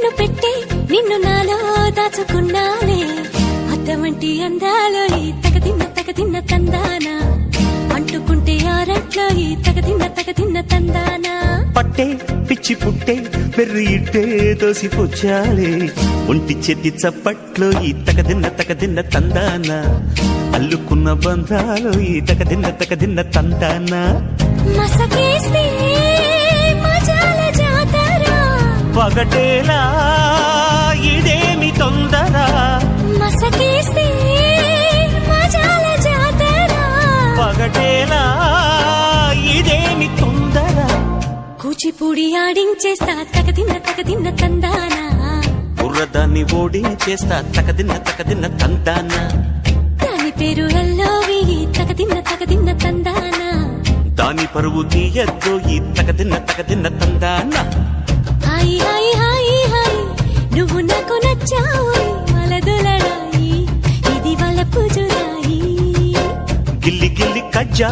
కన్ను పెట్టి నిన్ను నాలో దాచుకున్నాలే అద్దమంటి అందాలో ఈ తగదిన్న తందానా అంటుకుంటే ఆరట్లో ఈ తగదిన్న తందానా పట్టే పిచ్చి పుట్టే పెర్రి ఇట్టే దోసిపుచ్చాలే ఒంటి చేతి చప్పట్లో ఈ తగదిన్న తందానా అల్లుకున్న బంధాలు ఈ తగదిన్న తందానా మసకేస్తే మజాల జాతర పగటేలా ఇదేమి తొందర మసకేస్తే మజాల జాతర పగటేలా ఇదేమి తొందర కూచిపూడి ఆడించేస్తా తగదిన్న తందానా బుర్రదాన్ని ఓడించేస్తా తగదిన్న తందానా దాని పేరు ఎల్లోవి తగదిన్న తందానా దాని పరువు తీయద్దు ఈ తగదిన్న తందానా హాయ్ హాయ్ హాయ్ హాయ్ నువ్వు నాకు నచ్చావు మలదులడాయి ఇది వాళ్ళ పూజురాయి గిల్లి గిల్లి కజ్జా